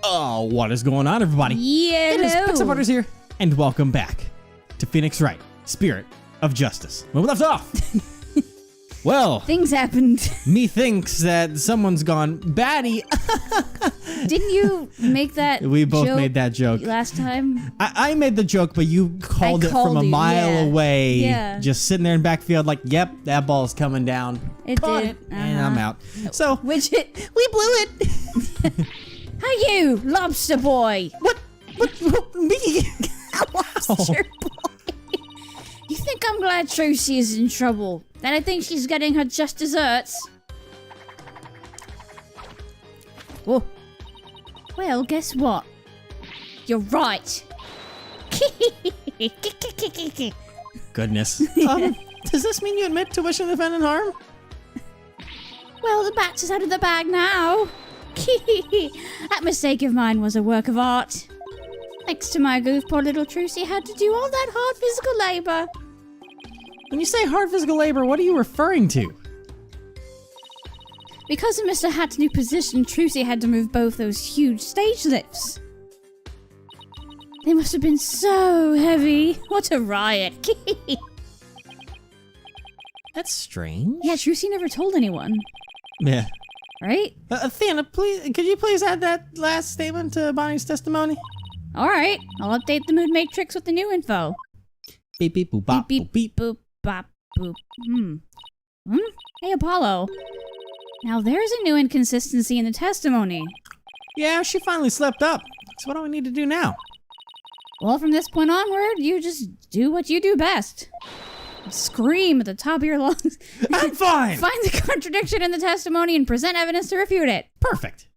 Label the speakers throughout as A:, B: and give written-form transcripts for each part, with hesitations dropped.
A: Oh, what is going on, everybody?
B: Yeah,
A: It is Pixel Butters here, and welcome back to Phoenix Wright, Spirit of Justice. When we left off, well,
B: things happened.
A: methinks that someone's gone batty.
B: Didn't you make that
A: We both
B: joke
A: made that joke.
B: last time?
A: I made the joke, but you called it from a mile away.
B: Yeah.
A: Just sitting there in backfield like, yep, that ball's coming down.
B: It
A: Caught
B: did.
A: it, and I'm out. So,
B: Widget.
A: we blew it.
B: Hi, you, lobster boy.
A: What, me?
B: Lobster boy. You think I'm glad Trucy is in trouble? Then I think she's getting her just desserts. Whoa. Well, guess what? You're right.
A: Goodness. Does this mean you admit to wishing the defendant harm?
B: Well, the batch is out of the bag now. That mistake of mine was a work of art. Thanks to my goof, poor little Trucy had to do all that hard physical labor.
A: When you say hard physical labor, what are you referring to?
B: Because of Mr. Hat's new position, Trucy had to move both those huge stage lifts. They must have been so heavy. What a riot.
A: That's strange.
B: Yeah, Trucy never told anyone,
A: Yeah.
B: right?
A: Athena, please, could you please add that last statement to Bonnie's testimony?
B: Alright, I'll update the mood matrix with the new info.
A: Beep beep boop bop
B: Beep,
A: beep.
B: boop, bop, boop. Hey, Apollo. Now there's a new inconsistency in the testimony.
A: Yeah, she finally slept up. So what do we need to do now?
B: Well, from this point onward, you just do what you do best. Scream at the top of your lungs.
A: I'm fine!
B: Find the contradiction in the testimony and present evidence to refute it.
A: Perfect.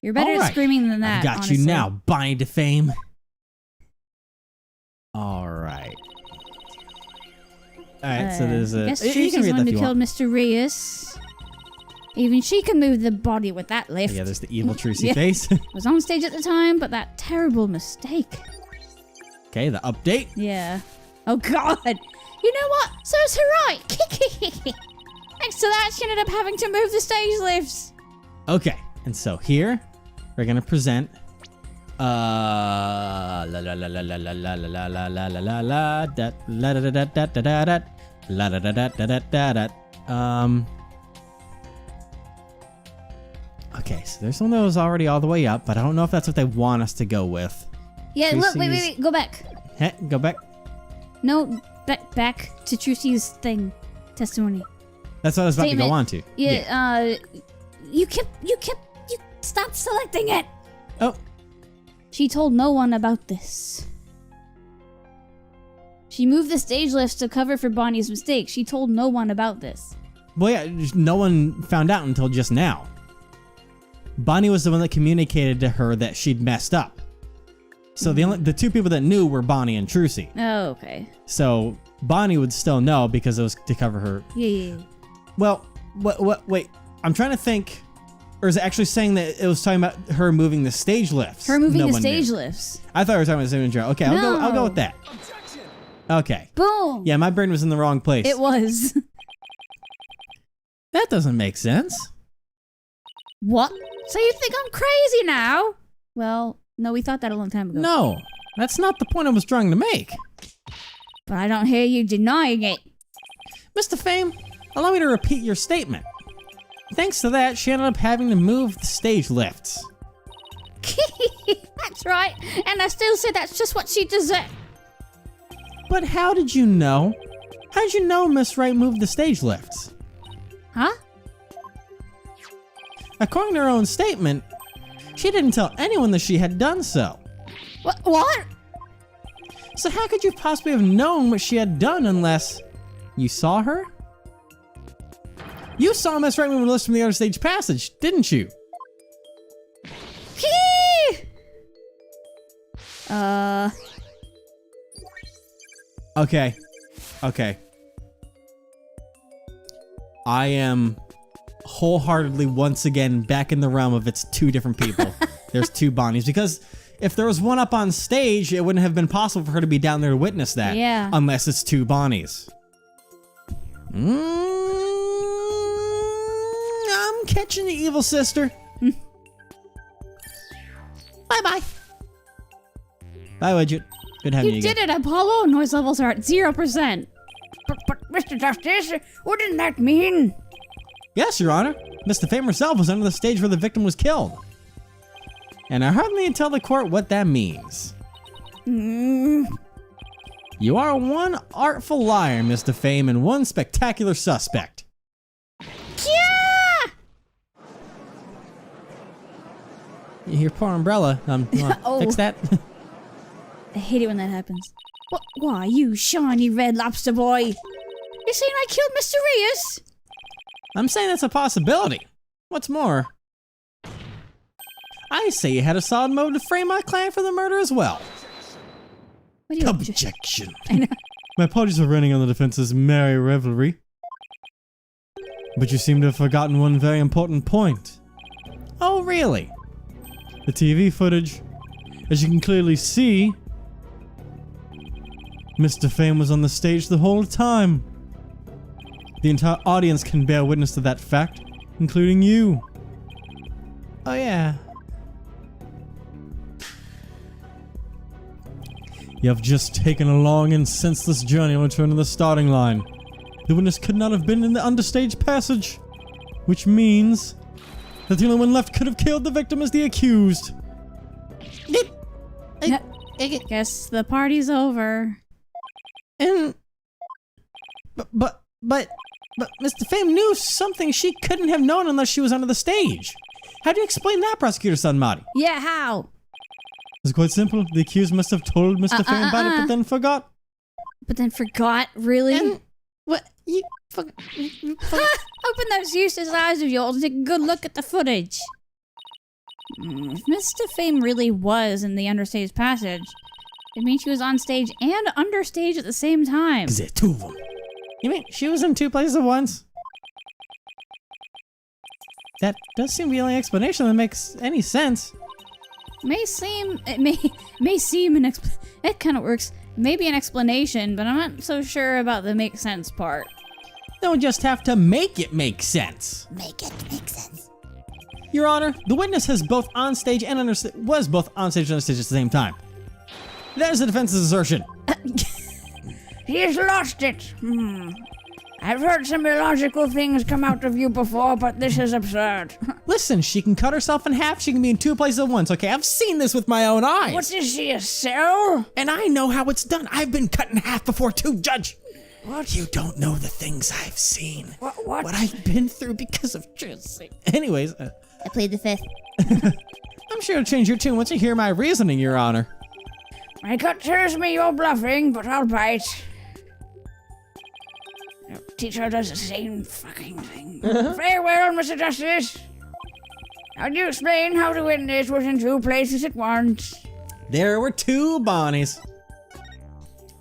B: You're better
A: All
B: at
A: right.
B: screaming than that,
A: I've got
B: honestly.
A: you now, Bonnie Defame. Alright. Alright, so there's a...
B: Guess
A: you can
B: Trucy's
A: read
B: the
A: that
B: one
A: if
B: who
A: you
B: killed
A: want.
B: Mr. Rios. Even she can move the body with that lift.
A: Yeah, there's the evil Trucy
B: Yeah.
A: face.
B: Was on stage at the time, but that terrible mistake.
A: Okay, the update.
B: Yeah. Oh god. You know what? Serves her right. Thanks to that, she ended up having to move the stage lifts.
A: Okay, and so here we're gonna present la la la la la la la la la la la la la da la da da da da da da da la da da da da da da da. Okay, so there's one that was already all the way up, but I don't know if that's what they want us to go with.
B: Yeah, look, wait,
A: Trucy's-
B: go back.
A: Hey, go back.
B: No, back to Trucy's thing. Testimony.
A: That's what I was about to
B: Statement.
A: go on to.
B: Yeah, you stop selecting it.
A: Oh,
B: She told no one about this. She moved the stage lifts to cover for Bonnie's mistake. She told no one about this.
A: well, yeah, just no one found out until just now. Bonnie was the one that communicated to her that she'd messed up. So the two people that knew were Bonnie and Trucy.
B: Oh, okay.
A: So Bonnie would still know because it was to cover her.
B: Yeah.
A: Well, wait, I'm trying to think. Or is it actually saying that it was talking about her moving the stage lifts?
B: Her moving
A: No
B: the
A: one
B: stage
A: knew.
B: lifts.
A: I thought we were talking about the same intro. Okay, I'll go with that. Okay.
B: Boom.
A: Yeah, my brain was in the wrong place.
B: It was.
A: That doesn't make sense.
B: What? So you think I'm crazy now? Well, no, we thought that a long time ago.
A: No, that's not the point I was trying to make.
B: But I don't hear you denying it.
A: Mr. Fame, allow me to repeat your statement. Thanks to that, she ended up having to move the stage lifts.
B: That's right. And I still say that's just what she deserved.
A: But how did you know? How did you know Miss Wright moved the stage lifts?
B: Huh?
A: According to her own statement, she didn't tell anyone that she had done so.
B: What?
A: So how could you possibly have known what she had done unless you saw her? You saw Miss Wright move the list from the other stage passage, didn't you? Okay. I am wholeheartedly once again back in the realm of it's two different people. There's two Bonnies, because if there was one up on stage, it wouldn't have been possible for her to be down there to witness that.
B: Yeah.
A: Unless it's two Bonnies. I'm catching the evil sister. Bye-bye. Bye, Widget. Good having you
B: You
A: again.
B: did it, Apollo. Noise levels are at 0%.
C: But Mr. Justice, what did that mean?
A: Yes, Your Honor. Mr. Fame herself was under the stage where the victim was killed. And I hardly need to tell the court what that means. You are one artful liar, Mr. Fame, and one spectacular suspect.
B: Yeah!
A: You hear poor Umbrella. You wanna
B: Oh.
A: fix that?
B: I hate it when that happens. What? Why, you shiny red lobster boy? You're saying I killed Mr. Reyes?
A: I'm saying that's a possibility. What's more, I say you had a solid motive to frame my client for the murder as well.
B: What do you
A: Objection.
B: I know.
A: My apologies for running on the defense's merry revelry. But you seem to have forgotten one very important point. Oh, really? The TV footage. As you can clearly see, Mr. Fame was on the stage the whole time. The entire audience can bear witness to that fact, including you. Oh yeah. You have just taken a long and senseless journey on return to the starting line. The witness could not have been in the understage passage, which means that the only one left could have killed the victim as the accused.
B: Guess the party's over.
A: And but Mr. Fame knew something she couldn't have known unless she was under the stage. How do you explain that, Prosecutor Sunmati?
B: Yeah, how?
A: It's quite simple. The accused must have told Mr. Fame about it, but then forgot.
B: But then forgot, really?
A: And what you
B: Open those useless eyes of yours and take a good look at the footage. If Mr. Fame really was in the understage passage, it means she was on stage and understage at the same time.
A: Is it two of them? You mean she was in two places at once? That does seem to be the only explanation that makes any sense.
B: It kind of works. Maybe an explanation, but I'm not so sure about the make sense part.
A: Then we just have to make it make sense.
B: Make it make sense.
A: Your Honor, the witness was both on stage and understage at the same time. That is the defense's assertion.
C: He's lost it. I've heard some illogical things come out of you before, but this is absurd.
A: Listen, she can cut herself in half. She can be in two places at once. Okay, I've seen this with my own eyes.
C: What is she, a cell?
A: And I know how it's done. I've been cut in half before too, Judge.
C: What?
A: You don't know the things I've seen.
C: What?
A: What I've been through because of Jersey. Anyways,
B: I played the fifth.
A: I'm sure it'll change your tune once you hear my reasoning, Your Honor.
C: My gut tells me you're bluffing, but I'll bite. Your teacher does the same fucking thing. Very well, Mr. Justice. How do you explain how the witness was in two places at once?
A: There were two Bonnies.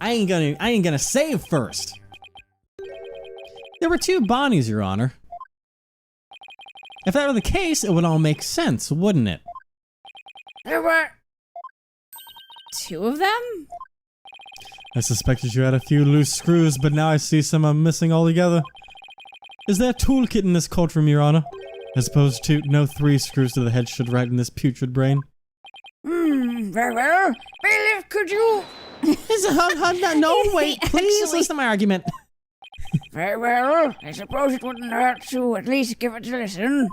A: I ain't gonna save first. There were two Bonnies, Your Honor. If that were the case, it would all make sense, wouldn't it?
C: There were...
B: Two of them?
A: I suspected you had a few loose screws, but now I see some are missing altogether. Is there a toolkit in this courtroom, Your Honor? As opposed to no 3 screws to the head should right in this putrid brain.
C: Very well. Bailiff, could you...
A: No, wait, please
B: Actually-
A: listen to my argument.
C: Very well. I suppose it wouldn't hurt to at least give it a listen.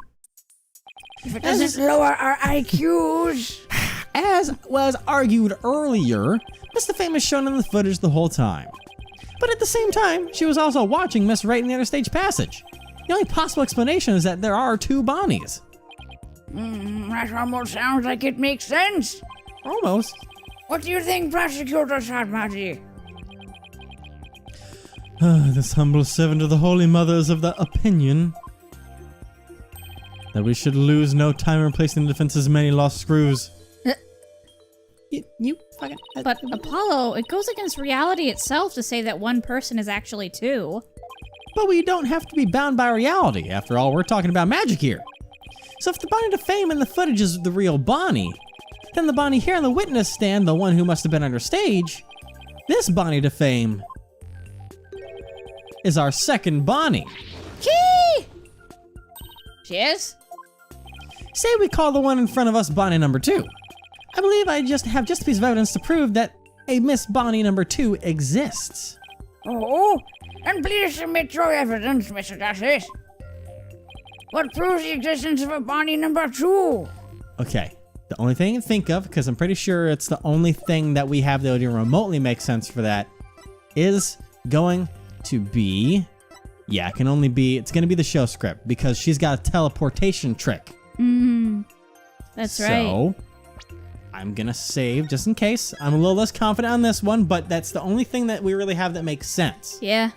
C: If it doesn't lower our IQs.
A: As was argued earlier, Mr. Fame is shown in the footage the whole time. But at the same time, she was also watching Miss Wright in the understage passage. The only possible explanation is that there are two Bonnies.
C: That almost sounds like it makes sense.
A: Almost.
C: What do you think, Prosecutor Sadmati?
A: This humble servant of the Holy Mother is of the opinion that we should lose no time in replacing the defense's many lost screws. You fucking...
B: But Apollo, it goes against reality itself to say that one person is actually two.
A: But we don't have to be bound by reality. After all, we're talking about magic here. So if the Bonnie to Fame in the footage is the real Bonnie, then the Bonnie here on the witness stand, the one who must have been under stage, this Bonnie to Fame is our second Bonnie.
B: Key! She is?
A: Say we call the one in front of us Bonnie number 2. I believe I have just a piece of evidence to prove that a Miss Bonnie number 2 exists.
C: Oh, and please submit your evidence, Mr. Justice. What proves the existence of a Bonnie number 2?
A: Okay, the only thing I can think of, because I'm pretty sure it's the only thing that we have that would even remotely make sense for that, is going to be... Yeah, it's going to be the show script, because she's got a teleportation trick.
B: That's right.
A: So, I'm going to save, just in case. I'm a little less confident on this one, but that's the only thing that we really have that makes sense.
B: Yeah.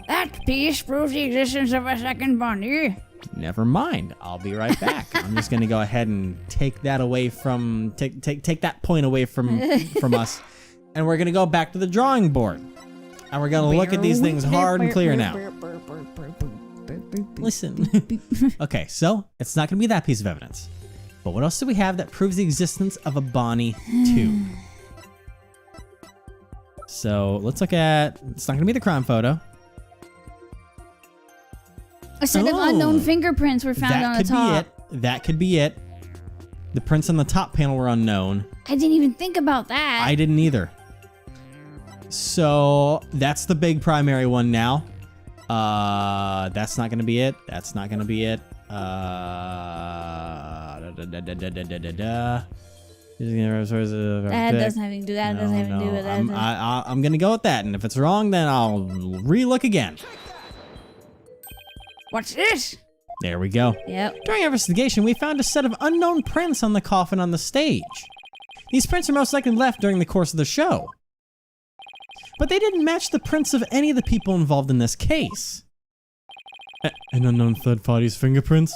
C: That piece proves the existence of a second Bonnie.
A: Never mind. I'll be right back. I'm just going to go ahead and take that away from... Take that point away from us. And we're going to go back to the drawing board. And we're going to look at these things hard and clear now. Listen. Okay, so it's not going to be that piece of evidence. But what else do we have that proves the existence of a Bonnie 2? So let's look at... It's not going to be the crime photo.
B: A set of unknown fingerprints were found on the top.
A: That could be it. The prints on the top panel were unknown.
B: I didn't even think about that.
A: I didn't either. So that's the big primary one now. That's not gonna be it. That's not gonna be it.
B: That doesn't have anything to do. That doesn't have anything to do with that.
A: I'm gonna go with that, and if it's wrong, then I'll re-look again.
C: What's this?
A: There we go.
B: Yep.
A: During our investigation, we found a set of unknown prints on the coffin on the stage. These prints are most likely left during the course of the show. But they didn't match the prints of any of the people involved in this case. An unknown third party's fingerprints?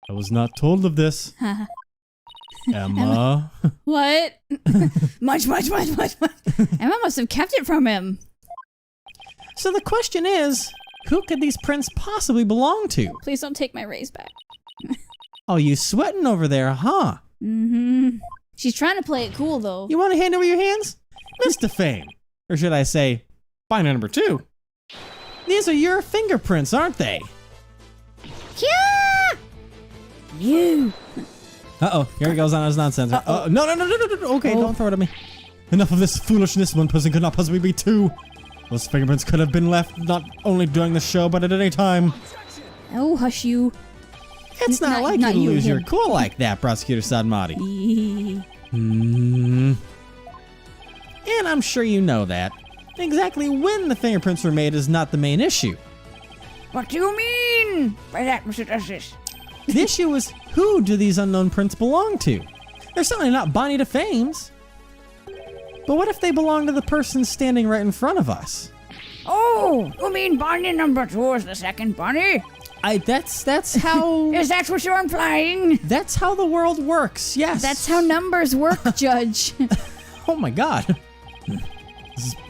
A: I was not told of this. Emma.
B: What?
C: Much.
B: Emma must have kept it from him.
A: So the question is, who could these prints possibly belong to?
B: Please don't take my raise back.
A: Oh, you sweating over there, huh?
B: Mm-hmm. She's trying to play it cool, though.
A: You want to hand over your hands? Mr. Fame. Or should I say, Bonnie number 2. These are your fingerprints, aren't they?
B: Yeah! You.
A: Uh-oh, here he goes on his nonsense. No. Okay, don't throw it at me. Enough of this foolishness. One person could not possibly be 2. Those fingerprints could have been left not only during the show, but at any time.
B: Oh, hush you.
A: It's not like you to lose your cool like that, Prosecutor Sadmati. And I'm sure you know that. Exactly when the fingerprints were made is not the main issue.
C: What do you mean by that, Mr. Justice?
A: The issue is, who do these unknown prints belong to? They're certainly not Bonnie DeFame's. But what if they belong to the person standing right in front of us?
C: Oh, you mean Bonnie number 2 is the second Bonnie?
A: That's how...
C: Is that what you're implying?
A: That's how the world works, yes.
B: That's how numbers work, Judge.
A: Oh my god.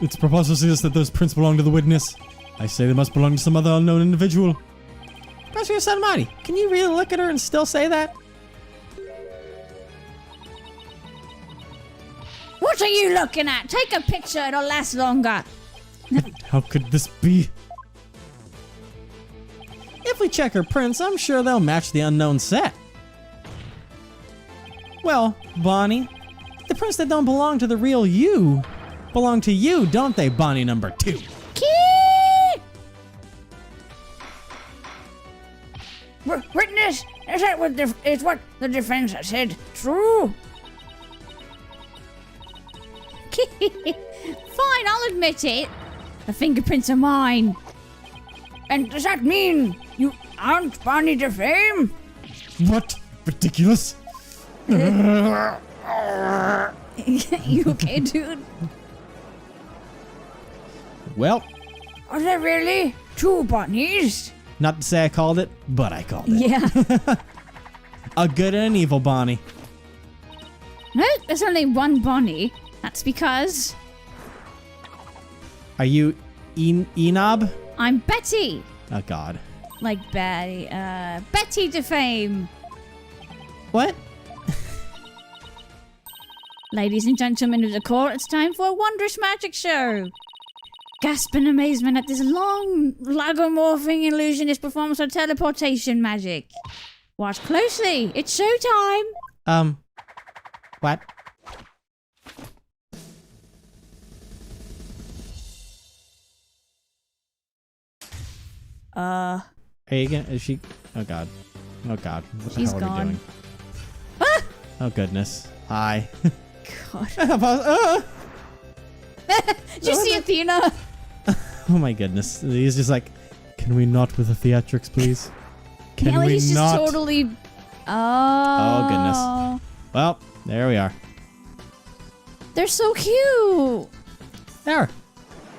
A: It's preposterous that those prints belong to the witness. I say they must belong to some other unknown individual. Prosecutor Sadmati, can you really look at her and still say that?
B: What are you looking at? Take a picture, it'll last longer.
A: How could this be? If we check her prints, I'm sure they'll match the unknown set. Well, Bonnie, the prints that don't belong to the real you belong to you, don't they, Bonnie number 2?
C: Witness, is that what the defense has said true?
B: Fine, I'll admit it. The fingerprints are mine.
C: And does that mean you aren't Bonnie DeFame?
A: What? Ridiculous.
B: You okay, dude?
A: Well,
C: Are there really 2 Bonnies?
A: not to say I called it, but I called it.
B: Yeah.
A: A good and an evil Bonnie.
B: No, there's only one Bonnie. That's because
A: Are you Enob?
B: I'm Betty.
A: Oh god.
B: Like Betty. Betty DeFame.
A: What?
B: Ladies and gentlemen of the court, it's time for a wondrous magic show. gasp in amazement at this long, lagomorphing illusionist performance of teleportation magic. Watch closely. It's showtime.
A: What? Are you gonna, is she, oh god. Oh god. What
B: She's
A: the hell are we
B: gone.
A: doing?
B: Ah!
A: Oh goodness. Hi.
B: God. Did you see Athena?
A: Oh my goodness. He's just like, can we not with the theatrics, please? Can
B: Yeah, like
A: we
B: he's just
A: not?
B: totally...
A: Oh goodness. Well, there we are.
B: They're so cute.
A: There.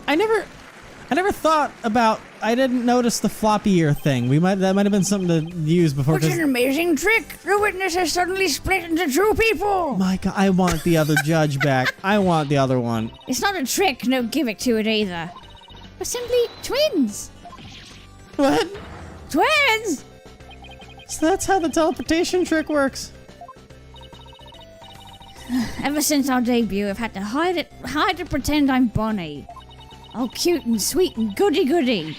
A: I never thought about. I didn't notice the floppy ear thing. That might have been something to use before.
C: What an amazing trick! The witness has suddenly split into two people!
A: My God, I want the other judge back. I want the other one.
B: It's not a trick, no gimmick to it either. We're simply twins.
A: What?
B: Twins!
A: So that's how the teleportation trick works.
B: Ever since our debut, I've had to hide to pretend I'm Bonnie. All cute and sweet and goody-goody.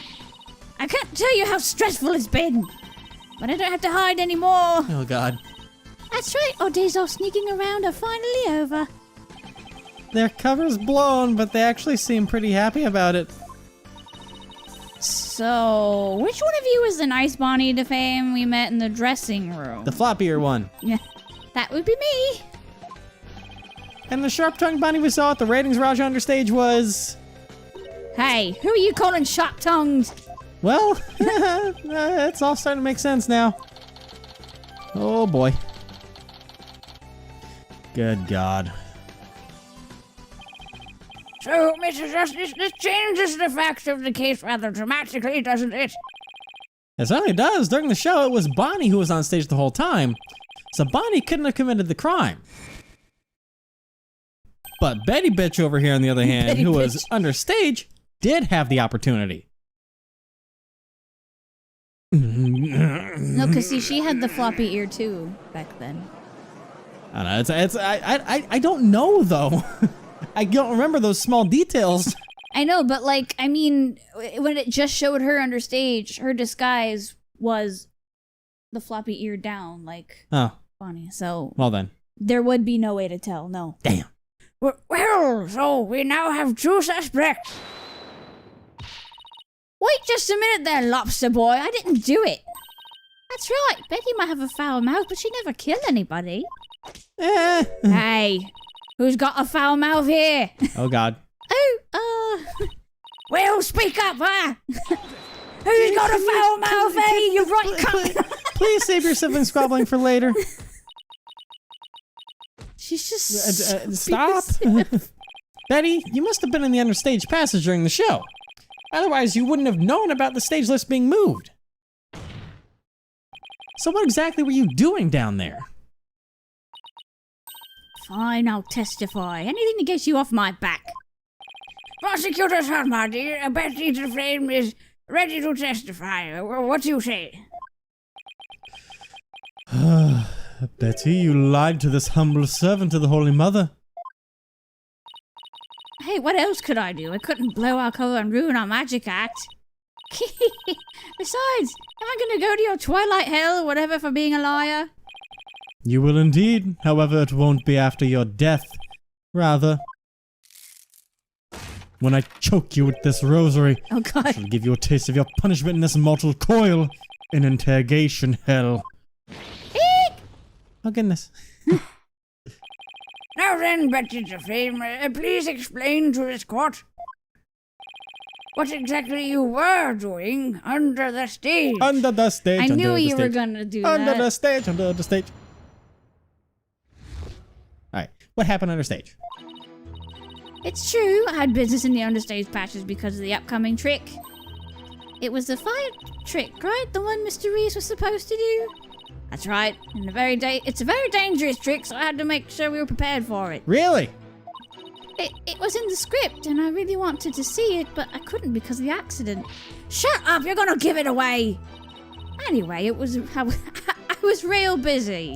B: I can't tell you how stressful it's been. But I don't have to hide anymore.
A: Oh God.
B: That's right, our days off sneaking around are finally over.
A: Their cover's blown, but they actually seem pretty happy about it.
B: So, which one of you is the nice Bonnie to fame we met in the dressing room?
A: The floppy ear one.
B: Yeah, that would be me.
A: And the sharp-tongued bunny we saw at the ratings Raja understage was...
B: Hey, who are you calling sharp-tongued?
A: Well, it's all starting to make sense now. Oh boy. Good God.
C: So, Mr. Justice, this changes the facts of the case rather dramatically, doesn't it?
A: It certainly does. During the show, it was Bonnie who was on stage the whole time. So Bonnie couldn't have committed the crime. But Betty Bitch over here, on the other hand,
B: Betty
A: who
B: Bitch.
A: was understage, did have the opportunity.
B: No, because see, she had the floppy ear too back then.
A: I don't know. I don't know though. I don't remember those small details.
B: I know, but like, I mean, when it just showed her understage, her disguise was the floppy ear down, like
A: Oh,
B: Bonnie. So
A: well then.
B: there would be no way to tell. No.
A: Damn.
C: Well, so we now have two suspects.
B: Wait just a minute there, lobster boy. I didn't do it. That's right. Betty might have a foul mouth, but she never killed anybody. Hey, who's got a foul mouth here?
A: Oh God.
B: Oh,
C: Well, speak up, huh? Who's got a foul mouth, eh? You right cunt!
A: Please save your sibling squabbling for later.
B: she's just
A: Stop. Betty, you must have been in the understage passage during the show. Otherwise, you wouldn't have known about the stage list being moved. So what exactly were you doing down there?
B: Fine, I'll testify. Anything to get you off my back.
C: Prosecutor Sarmadi, Betty the Flame is ready to testify. What do you say?
A: Betty, you lied to this humble servant of the Holy Mother.
B: Hey, what else could I do? I couldn't blow our cover and ruin our magic act. Besides, am I gonna go to your twilight hell or whatever for being a liar?
A: You will indeed. However, it won't be after your death. Rather, when I choke you with this rosary,
B: Oh
A: I
B: god.
A: shall give you a taste of your punishment in this mortal coil in interrogation hell. Oh goodness.
C: Now then, Betty the Flame, please explain to this court what exactly you were doing under the stage.
A: Under the stage.
B: I
A: under
B: knew
A: the
B: you were
A: stage.
B: gonna do
A: Under
B: that.
A: the stage, under the stage. Alright, what happened under stage?
B: It's true, I had business in the understage patches because of the upcoming trick. It was the fire trick, right? The one Mr. Reese was supposed to do? That's right. And it's a very dangerous trick, so I had to make sure we were prepared for it.
A: Really?
B: It was in the script, and I really wanted to see it, but I couldn't because of the accident. Shut up! You're gonna give it away. Anyway, I was real busy.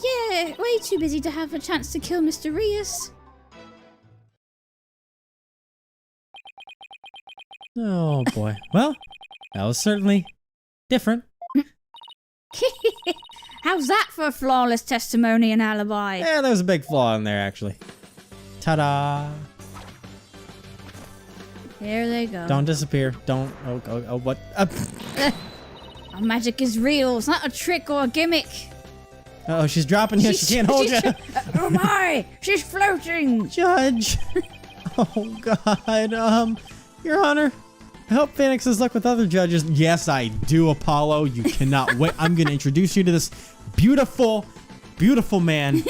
B: Yeah, way too busy to have a chance to kill Mr. Reese.
A: Oh boy. Well, that was certainly different.
B: How's that for a flawless testimony and alibi?
A: Yeah, there's a big flaw in there, actually. Ta-da!
B: There they go.
A: Don't disappear. Don't. Oh, what?
B: Our magic is real. It's not a trick or a gimmick.
A: Oh, she's dropping you. She can't hold you.
C: Oh my! She's floating!
A: Judge. Oh, God. Your Honor, I hope Phoenix has luck with other judges. Yes, I do, Apollo. You cannot wait. I'm going to introduce you to this beautiful, beautiful man.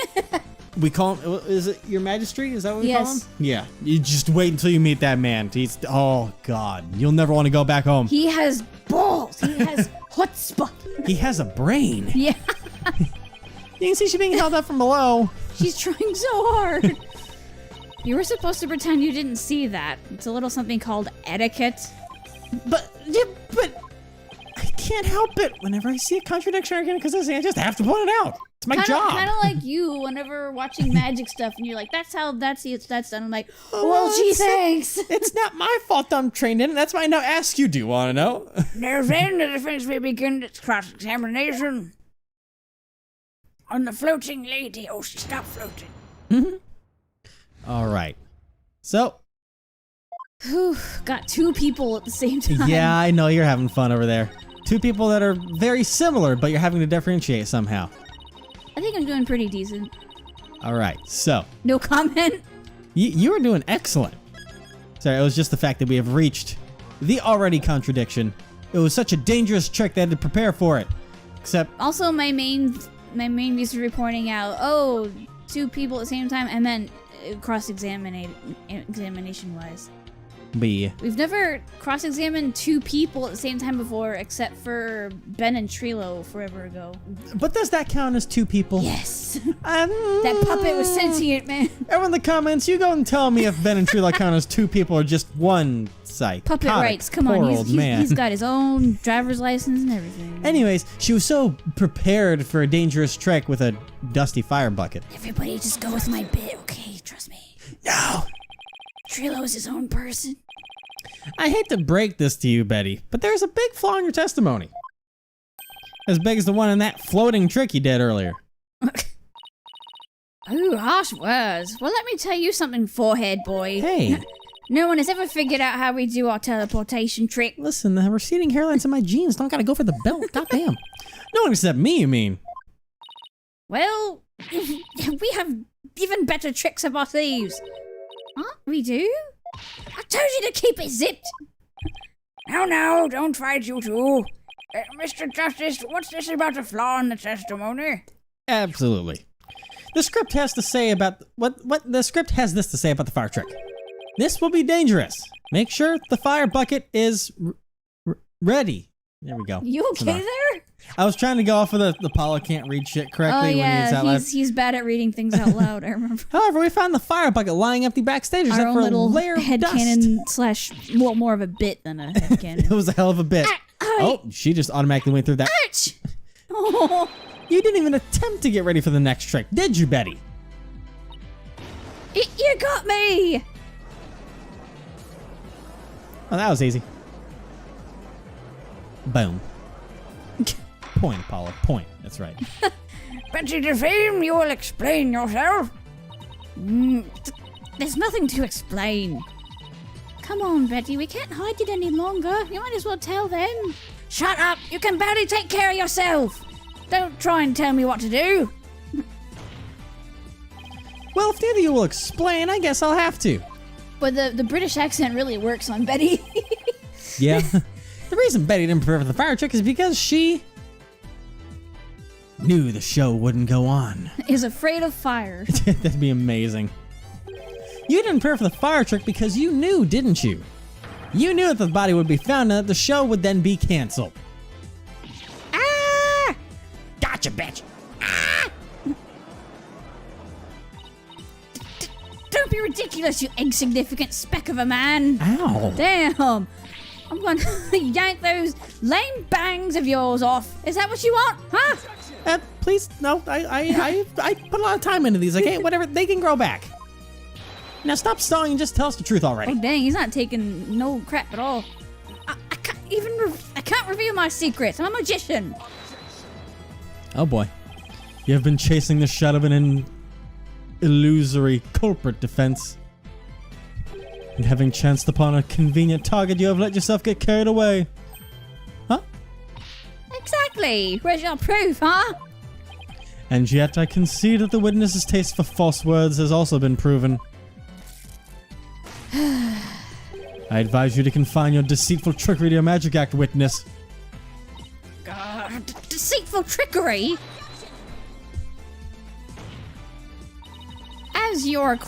A: We call him, is it your magistrate? Is that what we call him? Yeah. You just wait until you meet that man. He's, oh, God. You'll never want to go back home.
B: He has balls. He has chutzpah.
A: He has a brain.
B: Yeah.
A: You can see she's being held up from below.
B: She's trying so hard. You were supposed to pretend you didn't see that. It's a little something called etiquette.
A: But I can't help it. Whenever I see a contradiction again, because I just have to point it out. It's my job.
B: Kind of like you, whenever we're watching magic stuff, and you're like, "That's how that's done." I'm like, "Well, gee, thanks."
A: It's not my fault I'm trained in it. That's why I now ask you. Do you want to know?
C: Now then, the defense may begin its cross-examination on the floating lady. Oh, she stopped floating.
A: All right. So.
B: Whew, got two people at the same time.
A: Yeah, I know you're having fun over there. Two people that are very similar, but you're having to differentiate somehow.
B: I think I'm doing pretty decent.
A: All right. So.
B: No comment.
A: You were doing excellent. Sorry, it was just the fact that we have reached the already contradiction. It was such a dangerous trick they had to prepare for it. Except.
B: Also, my main reason for pointing out, oh, two people at the same time, and then examination wise.
A: B.
B: We've never cross-examined two people at the same time before, except for Ben and Trilo forever ago.
A: But does that count as two people?
B: Yes. That puppet was sentient, man.
A: Everyone in the comments, you go and tell me if Ben and Trilo count as two people or just one psych.
B: Puppet rights, come on. He's got his own driver's license and everything.
A: Anyways, she was so prepared for a dangerous trick with a dusty fire bucket.
B: Everybody just go with my bit, okay? Trust me.
A: No!
B: Trilo's his own person.
A: I hate to break this to you, Betty, but there's a big flaw in your testimony. As big as the one in that floating trick you did earlier.
B: Ooh, harsh words. Well, let me tell you something, forehead boy.
A: Hey.
B: No one has ever figured out how we do our teleportation trick.
A: Listen, the receding hairlines in my jeans don't gotta go for the belt. Goddamn. No one except me, you mean?
B: Well, we have even better tricks up our sleeves. Huh? We do? I told you to keep it zipped.
C: Now, don't fight, you two. Mr. Justice, what's this about the flaw in the testimony?
A: Absolutely. The script has to say about what the script has this to say about the fire trick. This will be dangerous. Make sure the fire bucket is ready. There we go.
B: You okay there?
A: I was trying to go off of the Apollo can't read shit correctly when he's out loud.
B: He's bad at reading things out loud, I remember.
A: However, we found the fire bucket lying empty backstage
B: Our
A: except
B: own
A: for a
B: little
A: layer of dust.
B: headcanon / well, more of a bit than a headcanon.
A: It was a hell of a bit. Oh, she just automatically went through that.
B: Ouch! Oh.
A: You didn't even attempt to get ready for the next trick, did you, Betty?
B: You got me!
A: Oh, that was easy. Boom. Point, Apollo. Point. That's right.
C: Betty DeFame, you will explain yourself.
B: There's nothing to explain. Come on, Betty. We can't hide it any longer. You might as well tell them.
C: Shut up! You can barely take care of yourself. Don't try and tell me what to do.
A: Well, if neither of you will explain, I guess I'll have to.
B: But the British accent really works on Betty.
A: Yeah. The reason Betty didn't prepare for the fire trick is because she knew the show wouldn't go on.
B: Is afraid of fire.
A: That'd be amazing. You didn't prepare for the fire trick because you knew, didn't you? You knew that the body would be found and that the show would then be canceled.
C: Ah! Gotcha, bitch. Ah!
B: Don't be ridiculous, you insignificant speck of a man.
A: Ow.
B: Damn. I'm going to yank those lame bangs of yours off. Is that what you want? Huh?
A: Please, no. I put a lot of time into these, okay? Whatever, they can grow back. Now stop stalling and just tell us the truth already.
B: Oh, dang, he's not taking no crap at all. I can't reveal my secrets. I'm a magician.
A: Oh boy. You have been chasing the shadow of an illusory culprit defense. And having chanced upon a convenient target, you have let yourself get carried away. Huh?
B: Exactly. Where's your proof, huh?
A: And yet I can see that the witness's taste for false words has also been proven. I advise you to confine your deceitful trickery to your magic act, witness.
B: Deceitful trickery? As your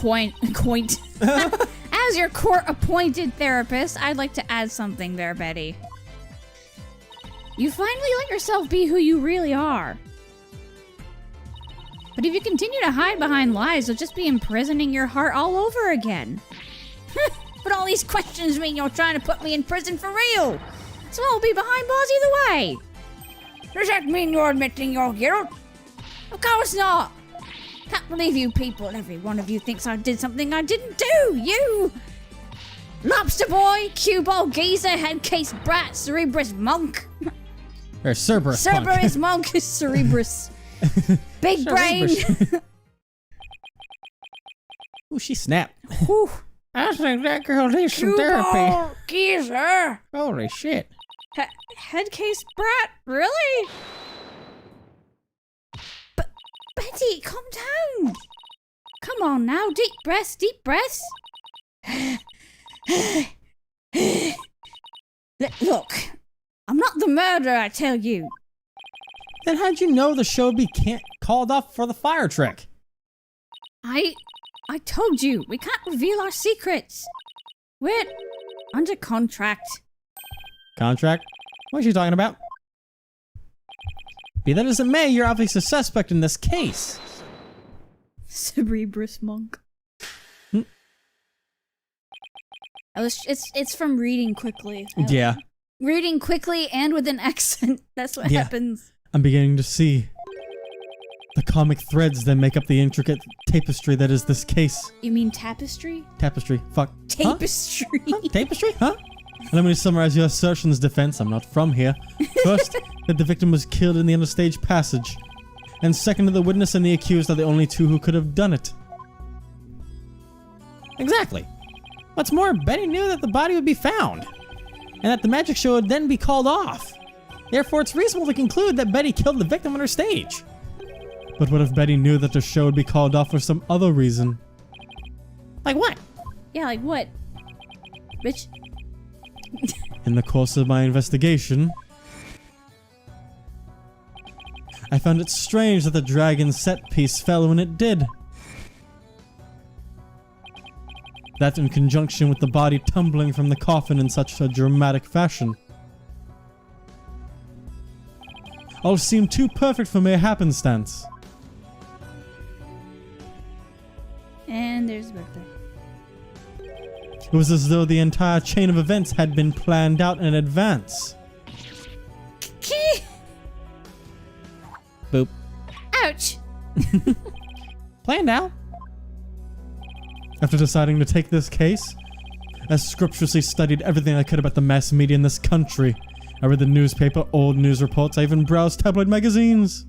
B: as your court-appointed therapist, I'd like to add something there, Betty. You finally let yourself be who you really are. But if you continue to hide behind lies, you'll just be imprisoning your heart all over again. But all these questions mean you're trying to put me in prison for real. So I'll be behind bars either way.
C: Does that mean you're admitting your guilt?
B: Of course not. Can't believe you people. Every one of you thinks I did something I didn't do. You! Lobster boy, cue ball geezer, head case brat, cerebrus monk.
A: Or Cerberus.
B: Cerberus monk is cerebrus. Big brain.
A: Ooh, she snapped.
B: Whew.
C: I think that girl needs some
B: Cue
C: therapy.
B: ball geezer.
A: Holy shit.
B: Head case brat? Really? Betty, calm down. Come on now, deep breaths, deep breaths. Look, I'm not the murderer, I tell you.
A: Then how'd you know the show would be called off for the fire trick?
B: I told you, we can't reveal our secrets. We're under contract.
A: Contract? What are you talking about? Be that as it may, you're obviously a suspect in this case.
B: Cerebrus monk.
A: Hmm.
B: It's from reading quickly.
A: Yeah.
B: Reading quickly and with an accent. That's what happens.
A: I'm beginning to see the comic threads that make up the intricate tapestry that is this case.
B: You mean tapestry?
A: Tapestry. Fuck.
B: Tapestry.
A: Huh? Tapestry? Huh? Let me summarize your assertions, defense. I'm not from here. First, that the victim was killed in the interstage passage. And second, that the witness and the accused are the only two who could have done it. Exactly. What's more, Betty knew that the body would be found, and that the magic show would then be called off. Therefore, it's reasonable to conclude that Betty killed the victim on her stage. But what if Betty knew that the show would be called off for some other reason? Like what?
B: Yeah, like what? Bitch.
A: In the course of my investigation, I found it strange that the dragon set piece fell when it did. That in conjunction with the body tumbling from the coffin in such a dramatic fashion. All seemed too perfect for mere happenstance.
B: And there's the birthday.
A: It was as though the entire chain of events had been planned out in advance. Boop.
B: Ouch!
A: Planned out. After deciding to take this case, I scrupulously studied everything I could about the mass media in this country. I read the newspaper, old news reports, I even browsed tabloid magazines.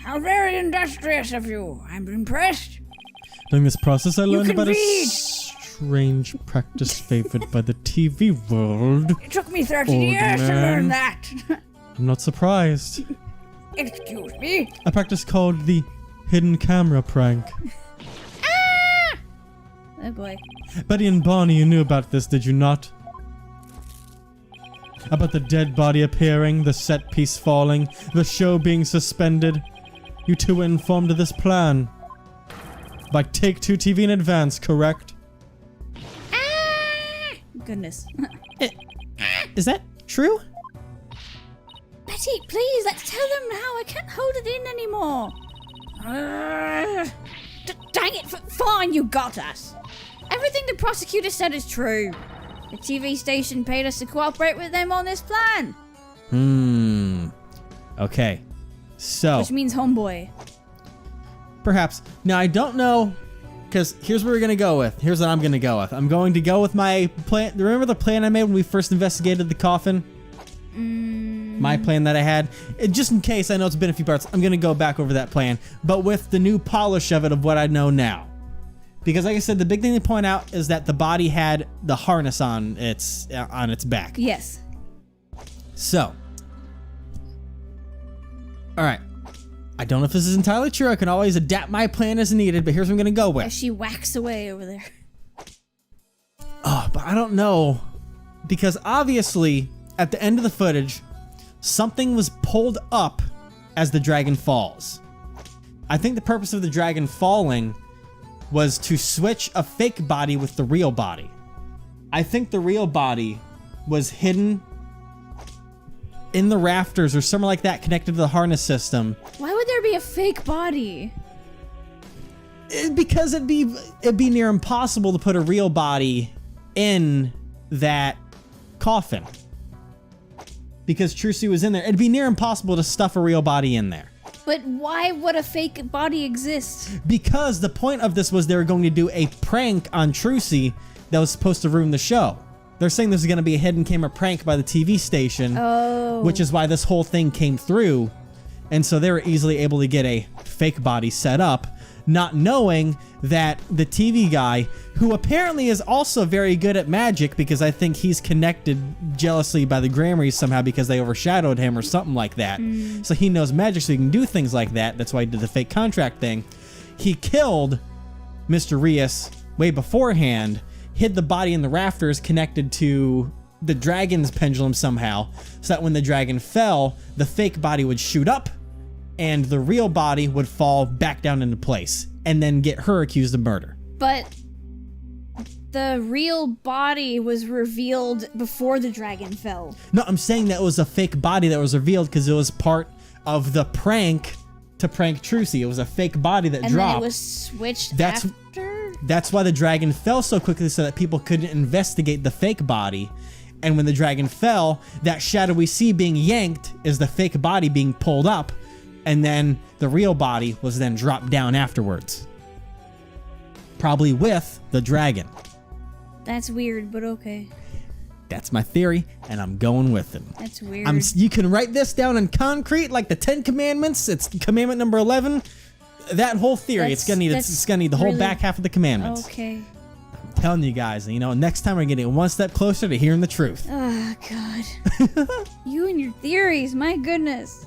C: How very industrious of you. I'm impressed.
A: During this process, I learned
C: can
A: about a
C: read.
A: strange practice favored by the TV world.
C: It took me 30
A: Old
C: years to
A: man.
C: learn that.
A: I'm not surprised.
C: Excuse me.
A: A practice called the hidden camera prank.
B: Ah! Oh boy.
A: Betty and Bonnie, you knew about this, did you not? About the dead body appearing, the set piece falling, the show being suspended. You two were informed of this plan. By Take-Two TV in advance, correct?
B: Ah! Goodness.
A: Is that true?
B: Betty, please, let's tell them now. I can't hold it in anymore. Dang it, fine, you got us. Everything the prosecutor said is true. The TV station paid us to cooperate with them on this plan.
A: Okay. So,
B: Which means homeboy.
A: perhaps. Now, I don't know, because here's what we're going to go with. Here's what I'm going to go with. I'm going to go with my plan. Remember the plan I made when we first investigated the coffin? My plan that I had? Just in case, I know it's been a few parts, I'm going to go back over that plan, but with the new polish of it of what I know now. Because like I said, the big thing to point out is that the body had the harness on its back.
B: Yes.
A: So, all right. I don't know if this is entirely true. I can always adapt my plan as needed, but here's what I'm going to go with.
B: As she whacks away over there.
A: Oh, but I don't know. Because obviously, at the end of the footage, something was pulled up as the dragon falls. I think the purpose of the dragon falling was to switch a fake body with the real body. I think the real body was hidden in the rafters or somewhere like that, connected to the harness system.
B: Why would there be a fake body?
A: Because it'd be near impossible to put a real body in that coffin. Because Trucy was in there. It'd be near impossible to stuff a real body in there.
B: But why would a fake body exist?
A: Because the point of this was they were going to do a prank on Trucy that was supposed to ruin the show. They're saying there's going to be a hidden camera prank by the TV station, which is why this whole thing came through. And so they were easily able to get a fake body set up, not knowing that the TV guy, who apparently is also very good at magic, because I think he's connected jealously by the Grammys somehow because they overshadowed him or something like that. So he knows magic, so he can do things like that. That's why he did the fake contract thing. He killed Mr. Rias way beforehand, hid the body in the rafters connected to the dragon's pendulum somehow, so that when the dragon fell, the fake body would shoot up and the real body would fall back down into place and then get her accused of murder.
B: But the real body was revealed before the dragon fell.
A: No, I'm saying that it was a fake body that was revealed because it was part of the prank to prank Trucy. It was a fake body that dropped.
B: And then it was switched after?
A: That's why the dragon fell so quickly, so that people couldn't investigate the fake body. And when the dragon fell, that shadow we see being yanked is the fake body being pulled up, and then the real body was then dropped down afterwards. Probably with the dragon.
B: That's weird, but okay.
A: That's my theory, and I'm going with it.
B: That's weird.
A: You can write this down in concrete, like the 10 Commandments. It's commandment number 11. That whole theory, it's gonna need the whole back half of the commandments.
B: Okay.
A: I'm telling you guys, next time we're getting one step closer to hearing the truth.
B: Oh, God. You and your theories, my goodness.